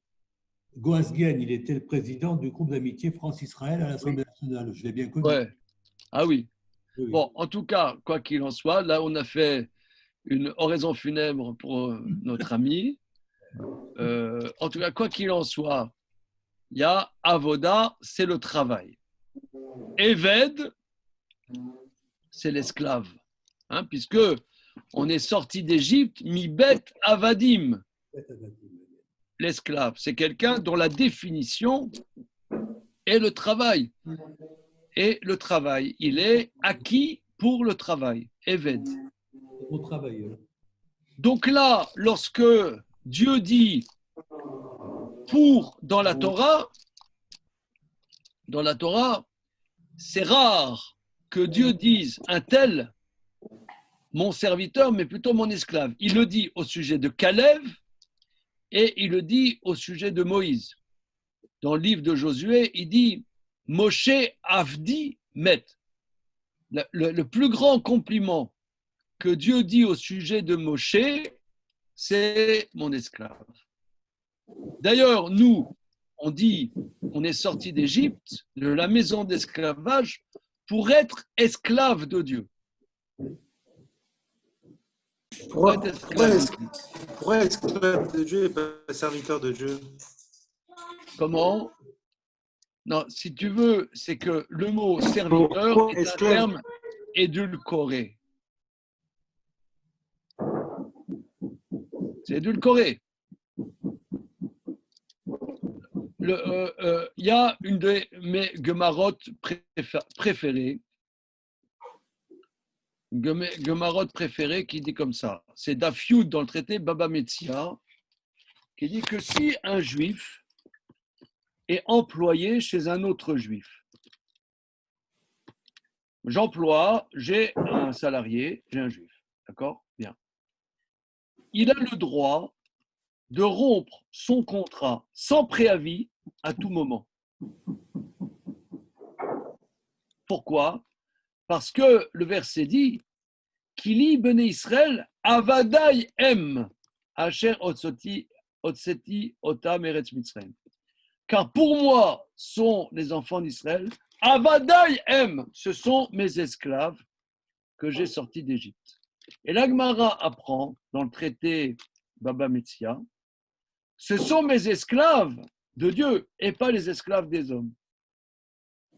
Goasguen, il était le président du groupe d'amitié France-Israël à l'Assemblée nationale. Je l'ai bien connu. Ouais. Ah oui. Bon, en tout cas, quoi qu'il en soit, là, on a fait une oraison funèbre pour notre ami. En tout cas, quoi qu'il en soit, il y a Avoda, c'est le travail. Eved, c'est l'esclave. Hein, puisque on est sorti d'Égypte, Mibet Avadim. L'esclave, c'est quelqu'un dont la définition est le travail. Et le travail, il est acquis pour le travail. Eved. Donc là, lorsque Dieu dit pour dans la Torah, c'est rare que Dieu dise un tel, mon serviteur, mais plutôt mon esclave. Il le dit au sujet de Caleb et il le dit au sujet de Moïse. Dans le livre de Josué, il dit Moshe Avdi Met. Le plus grand compliment que Dieu dit au sujet de Moshe, c'est mon esclave. D'ailleurs, nous, on dit on est sorti d'Égypte, de la maison d'esclavage, pour être esclave de Dieu. Pourquoi esclave de Dieu et pas serviteur de Dieu? Comment? Non, si tu veux, c'est que le mot serviteur est un terme édulcoré. C'est édulcoré. Il y a une de mes gemarotes préférées, qui dit comme ça. C'est Daf Yud dans le traité Baba Metzia, qui dit que si un juif est employé chez un autre juif, j'ai un salarié, j'ai un juif, d'accord? Bien. Il a le droit de rompre son contrat sans préavis à tout moment. Pourquoi? Parce que le verset dit Kili bene Israël avadai em asher otseti otam eretz Mitzrayim. Car pour moi sont les enfants d'Israël, avadai em, ce sont mes esclaves que j'ai sortis d'Égypte. Et l'Agmara apprend dans le traité Baba Metzia, ce sont mes esclaves de Dieu et pas les esclaves des hommes.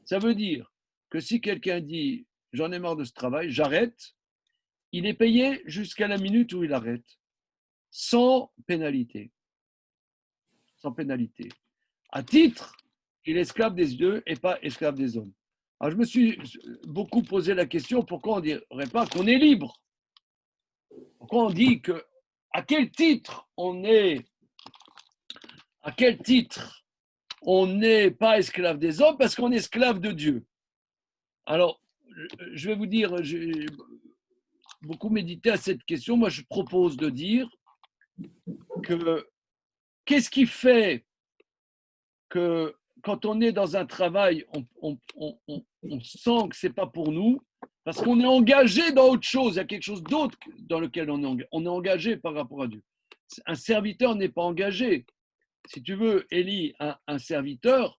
Ça veut dire que si quelqu'un dit j'en ai marre de ce travail, j'arrête, il est payé jusqu'à la minute où il arrête, sans pénalité. Sans pénalité. À titre qu'il est esclave des dieux et pas esclave des hommes. Alors je me suis beaucoup posé la question, pourquoi on ne dirait pas qu'on est libre? Pourquoi on dit que à quel titre on n'est pas esclave des hommes? Parce qu'on est esclave de Dieu. Alors, je vais vous dire, j'ai beaucoup médité à cette question. Moi, je propose de dire que qu'est-ce qui fait que quand on est dans un travail, on sent que ce n'est pas pour nous, parce qu'on est engagé dans autre chose, il y a quelque chose d'autre dans lequel on est engagé par rapport à Dieu. Un serviteur n'est pas engagé. Si tu veux, Élie, un serviteur,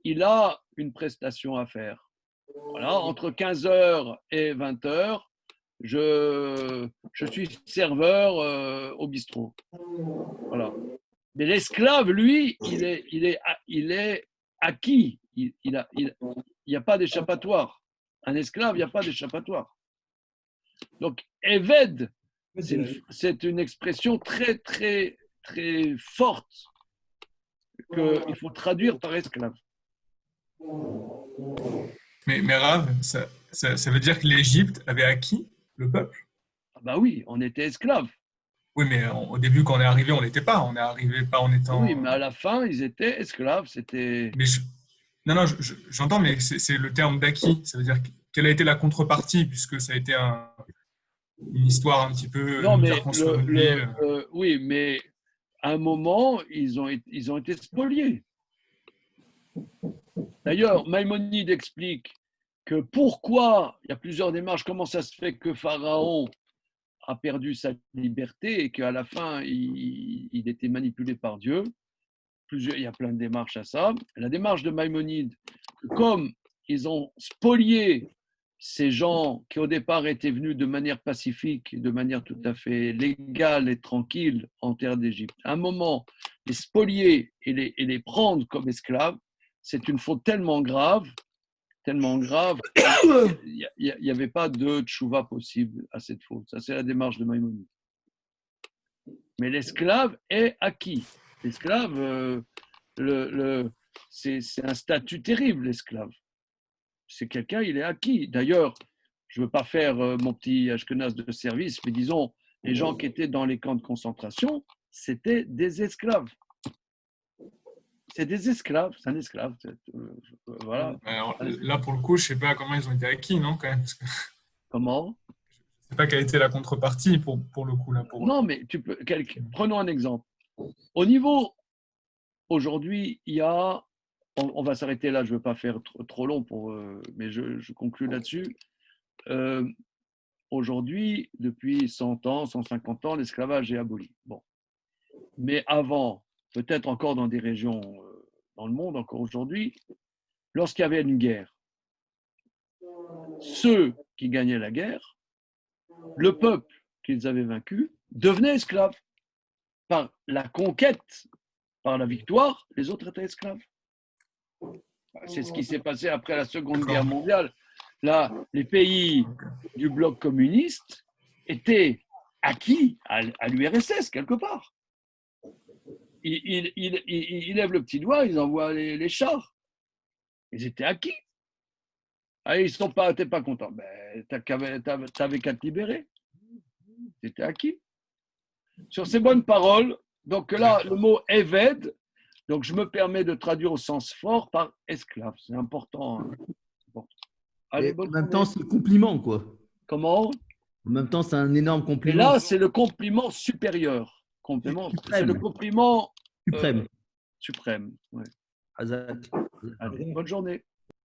il a une prestation à faire. Voilà, entre 15h et 20h, je suis serveur au bistrot. Voilà. Mais l'esclave, lui, il est acquis. Il n'y a pas d'échappatoire. Un esclave, il n'y a pas d'échappatoire. Donc, Eved, c'est une expression très, très, très forte qu'il faut traduire par esclave. Mais Rav, ça veut dire que l'Égypte avait acquis le peuple? Ah bah oui, on était esclaves. Oui, mais au début, quand on est arrivé, on n'était pas. On est arrivé pas en étant. Oui, mais à la fin, ils étaient esclaves. C'était. Mais non, j'entends, mais c'est le terme d'acquis. Ça veut dire quelle a été la contrepartie, puisque ça a été une histoire un petit peu. Non, mais oui, mais à un moment, ils ont été spoliés. D'ailleurs, Maïmonide explique que pourquoi, il y a plusieurs démarches, comment ça se fait que Pharaon a perdu sa liberté et qu'à la fin, il était manipulé par Dieu. Il y a plein de démarches à ça. La démarche de Maïmonide, comme ils ont spolié ces gens qui au départ étaient venus de manière pacifique, de manière tout à fait légale et tranquille en terre d'Égypte, à un moment, les spolier et les prendre comme esclaves, c'est une faute tellement grave, il n'y avait pas de tchouva possible à cette faute. Ça, c'est la démarche de Maïmonide. Mais l'esclave est acquis. L'esclave, c'est un statut terrible, l'esclave. C'est quelqu'un, il est acquis. D'ailleurs, je ne veux pas faire mon petit ashkenaz de service, mais disons, les gens qui étaient dans les camps de concentration, c'était des esclaves. C'est des esclaves, c'est un esclave. Voilà. Alors, là, pour le coup, je ne sais pas comment ils ont été acquis, non, quand même. Parce que... Comment? Je ne sais pas quelle était la contrepartie pour le coup. Là, non, mais prenons un exemple. Au niveau, aujourd'hui, il y a, on va s'arrêter là, je ne veux pas faire trop long, mais je conclue là-dessus. Aujourd'hui, depuis 100 ans, 150 ans, l'esclavage est aboli. Bon. Mais avant, peut-être encore dans des régions dans le monde, encore aujourd'hui, lorsqu'il y avait une guerre, ceux qui gagnaient la guerre, le peuple qu'ils avaient vaincu, devenait esclave. Par la conquête, par la victoire, les autres étaient esclaves. C'est ce qui s'est passé après la Seconde Guerre mondiale. Là, les pays du bloc communiste étaient acquis à l'URSS, quelque part. Ils lèvent le petit doigt, ils envoient les chars. Ils étaient acquis. Ah, ils n'étaient pas contents. Ben, t'avais qu'à te libérer. C'était acquis. Sur ces bonnes paroles, donc là, le mot Eved, donc je me permets de traduire au sens fort par esclave. C'est important. Hein. Bon. Allez, en même temps, c'est un compliment, quoi. Comment? En même temps, c'est un énorme compliment. Et là, c'est le compliment supérieur. C'est le compliment suprême. Suprême. Ouais. Hazak. Allez, bonne journée.